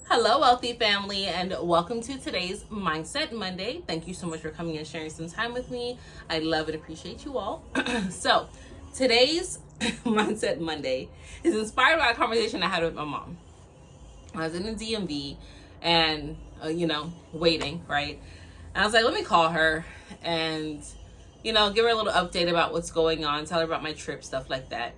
Hello, wealthy family, and welcome to today's Mindset Monday. Thank you so much for coming and sharing some time with me. I love and appreciate you all. So, today's Mindset Monday is inspired by a conversation I had with my mom. I was in the DMV and, waiting, right? And I was like, let me call her and, give her a little update about what's going on, tell her about my trip, stuff like that.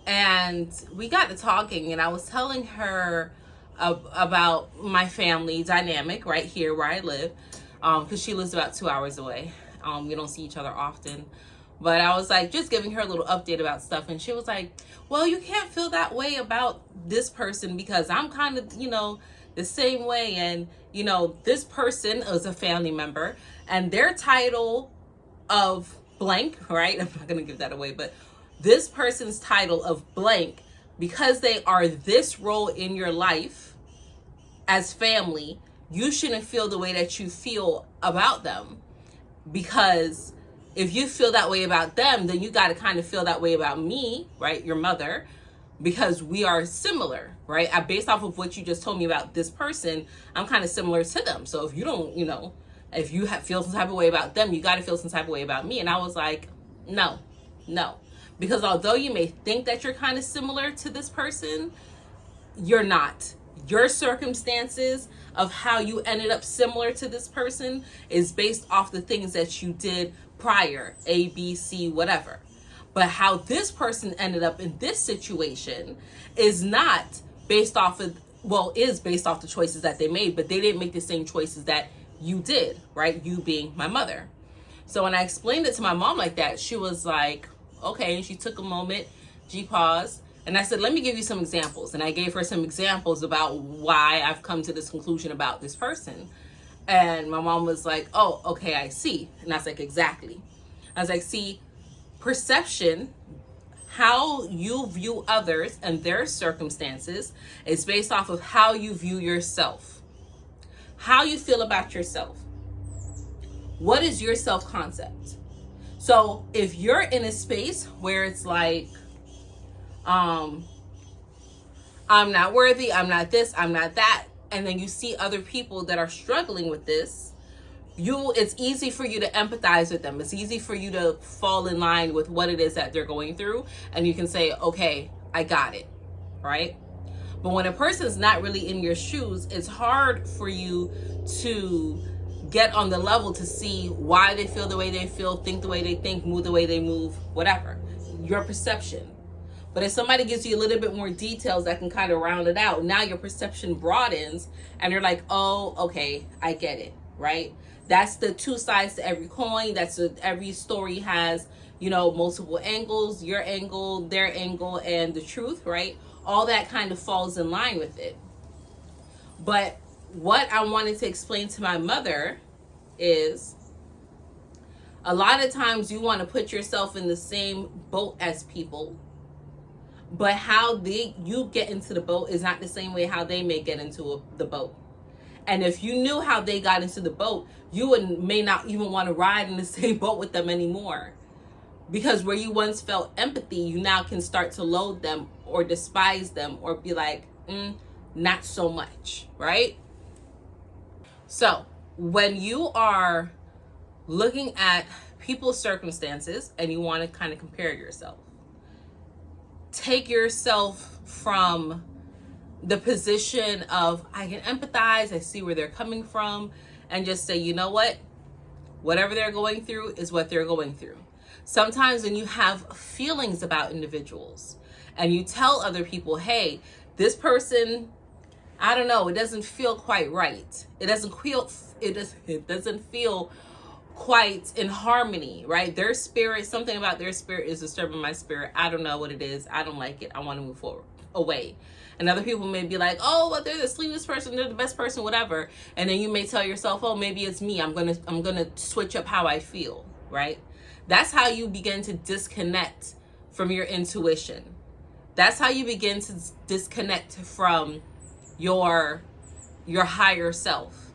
And we got to talking, and I was telling her about my family dynamic right here where I live, because she lives about 2 hours away. We don't see each other often, but I was like just giving her a little update about stuff, and she was like, well, you can't feel that way about this person because I'm kind of the same way, and this person is a family member and their title of blank, right? I'm not gonna give that away, but this person's title of blank, because they are this role in your life as family, you shouldn't feel the way that you feel about them. Because if you feel that way about them, then you got to kind of feel that way about me, right? Your mother, because we are similar, right? Based off of what you just told me about this person, I'm kind of similar to them. So if you don't, if you feel some type of way about them, you got to feel some type of way about me. And I was like, no. Because although you may think that you're kind of similar to this person, you're not. Your circumstances of how you ended up similar to this person is based off the things that you did prior, A, B, C, whatever. But how this person ended up in this situation is not based off of, is based off the choices that they made, but they didn't make the same choices that you did, right? You being my mother. So when I explained it to my mom like that, she was like, okay. And she took a moment, she paused, and I said, let me give you some examples. And I gave her some examples about why I've come to this conclusion about this person. And my mom was like, oh, okay, I see. And I was like, exactly. I was like, see, perception, how you view others and their circumstances is based off of how you view yourself, how you feel about yourself. What is your self-concept? So if you're in a space where it's like, I'm not worthy, I'm not this, I'm not that, and then you see other people that are struggling with this, it's easy for you to empathize with them. It's easy for you to fall in line with what it is that they're going through, and you can say, okay, I got it, right? But when a person's not really in your shoes, it's hard for you to get on the level to see why they feel the way they feel, think the way they think, move the way they move, whatever. Your perception. But if somebody gives you a little bit more details that can kind of round it out, now your perception broadens and you're like, oh, okay, I get it, right? That's the two sides to every coin. Every story has, multiple angles, your angle, their angle, and the truth, right? All that kind of falls in line with it. But what I wanted to explain to my mother is a lot of times you want to put yourself in the same boat as people, but how you get into the boat is not the same way how they may get into the boat. And if you knew how they got into the boat, you may not even want to ride in the same boat with them anymore. Because where you once felt empathy, you now can start to loathe them or despise them or be like, not so much, right? So when you are looking at people's circumstances and you want to kind of compare yourself, take yourself from the position of, I can empathize, I see where they're coming from, and just say, you know what? Whatever they're going through is what they're going through. Sometimes when you have feelings about individuals and you tell other people, hey, this person, I don't know, it doesn't feel quite right. It doesn't feel quite in harmony, right? Something about their spirit is disturbing my spirit. I don't know what it is. I don't like it. I want to move forward. away. And other people may be like, oh, well, they're the sweetest person, they're the best person, whatever. And then you may tell yourself, oh, maybe it's me. I'm gonna switch up how I feel, right? That's how you begin to disconnect from your intuition. That's how you begin to disconnect from your higher self,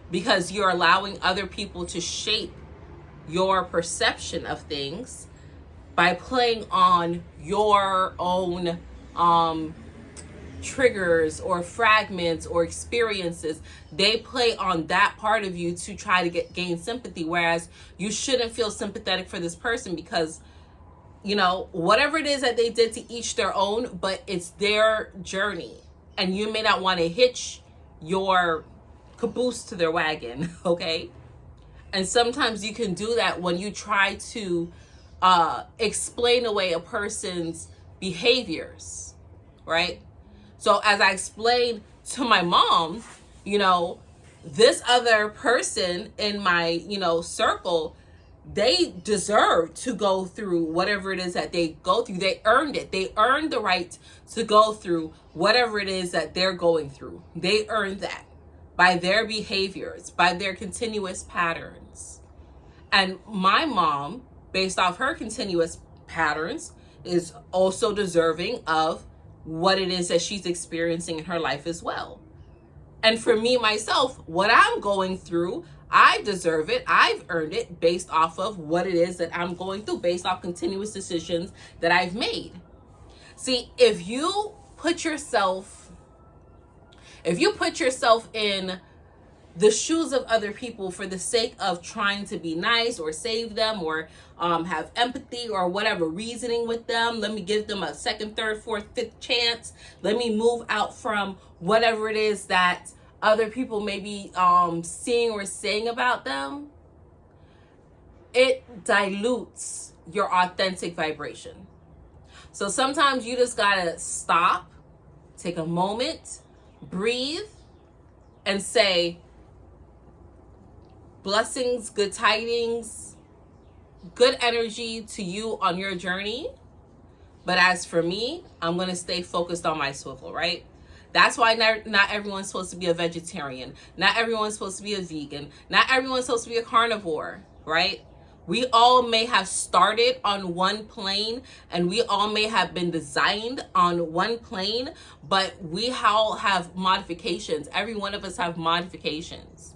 because you're allowing other people to shape your perception of things by playing on your own triggers or fragments or experiences. They play on that part of you to try to gain sympathy, whereas you shouldn't feel sympathetic for this person, because whatever it is that they did, to each their own, but it's their journey, and you may not want to hitch your caboose to their wagon. Okay. And sometimes you can do that when you try to explain away a person's behaviors, right? So as I explained to my mom, this other person in my, circle, they deserve to go through whatever it is that they go through. They earned it. They earned the right to go through whatever it is that they're going through. They earned that by their behaviors, by their continuous patterns. And my mom, based off her continuous patterns, is also deserving of what it is that she's experiencing in her life as well. And for me, myself, what I'm going through, I deserve it. I've earned it based off of what it is that I'm going through, based off continuous decisions that I've made. See, if you put yourself in the shoes of other people for the sake of trying to be nice or save them or have empathy or whatever, reasoning with them, let me give them a second, third, fourth, fifth chance, let me move out from whatever it is that other people may be seeing or saying about them, it dilutes your authentic vibration. So sometimes you just gotta stop, take a moment, breathe, and say, blessings, good tidings, good energy to you on your journey. But as for me, I'm going to stay focused on my swivel, right? That's why not everyone's supposed to be a vegetarian. Not everyone's supposed to be a vegan. Not everyone's supposed to be a carnivore, right? We all may have started on one plane, and we all may have been designed on one plane, but we all have modifications. Every one of us have modifications.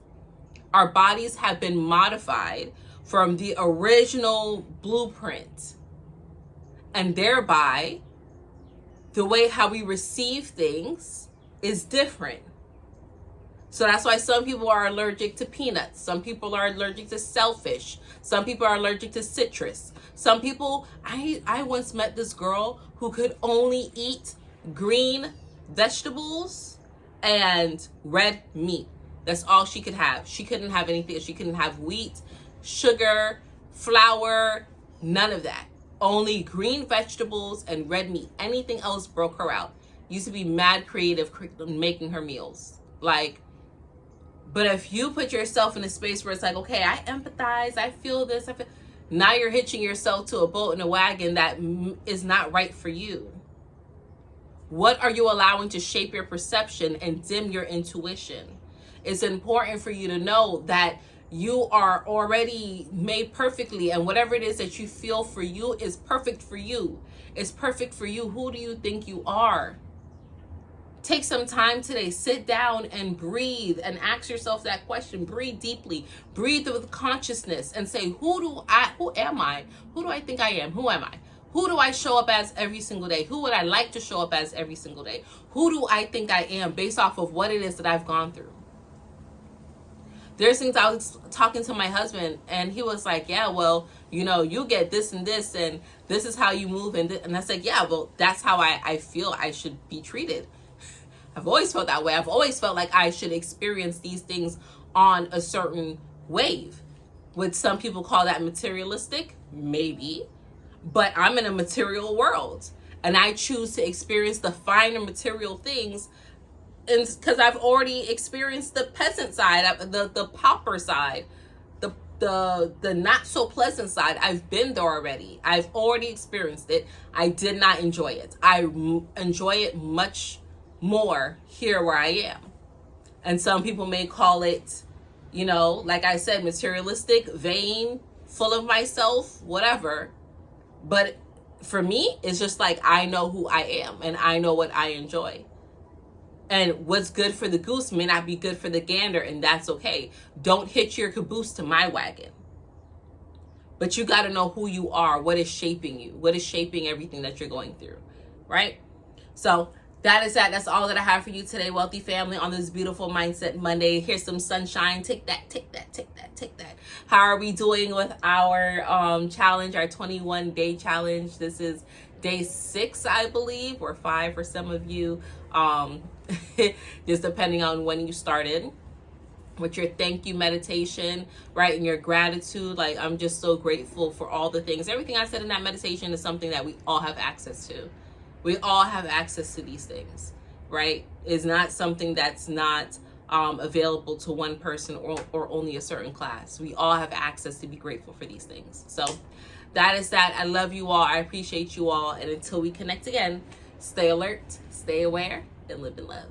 Our bodies have been modified from the original blueprint, and thereby the way how we receive things is different. So that's why some people are allergic to peanuts. Some people are allergic to shellfish. Some people are allergic to citrus. Some people, I once met this girl who could only eat green vegetables and red meat. That's all she could have. She couldn't have anything. She couldn't have wheat, sugar, flour, none of that. Only green vegetables and red meat. Anything else broke her out. Used to be mad creative making her meals. But if you put yourself in a space where it's like, okay, I empathize, I feel this, now you're hitching yourself to a boat and a wagon that is not right for you. What are you allowing to shape your perception and dim your intuition? It's important for you to know that you are already made perfectly, and whatever it is that you feel for you is perfect for you. It's perfect for you. Who do you think you are? Take some time today, sit down and breathe and ask yourself that question. Breathe deeply, breathe with consciousness and say, who am I? Who do I think I am? Who am I? Who do I show up as every single day? Who would I like to show up as every single day? Who do I think I am based off of what it is that I've gone through? There's things I was talking to my husband, and he was like, yeah, well, you get this and this, and this is how you move. And I said, yeah, well, that's how I feel I should be treated. I've always felt that way. I've always felt like I should experience these things on a certain wave. Would some people call that materialistic? Maybe. But I'm in a material world, and I choose to experience the finer material things, and because I've already experienced the peasant side, the pauper side, the the not so pleasant side, I've been there already. I've already experienced it. I did not enjoy it. Enjoy it much more here where I am. And some people may call it, you know, like I said, materialistic, vain, full of myself, whatever. But for me, it's just like, I know who I am and I know what I enjoy. And what's good for the goose may not be good for the gander, and that's okay. Don't hitch your caboose to my wagon. But you got to know who you are, what is shaping you, what is shaping everything that you're going through, right? So that is that. That's all that I have for you today, wealthy family, on this beautiful Mindset Monday. Here's some sunshine. Take that, take that, take that, take that. How are we doing with our challenge, our 21-day challenge? This is day 6, I believe, or 5 for some of you. Just depending on when you started, with your thank you meditation, right? And your gratitude. Like, I'm just so grateful for all the things. Everything I said in that meditation is something that we all have access to. We all have access to these things, right? It's not something that's not available to one person or only a certain class. We all have access to be grateful for these things. So that is that. I love you all. I appreciate you all. And until we connect again, stay alert, stay aware, and live in love.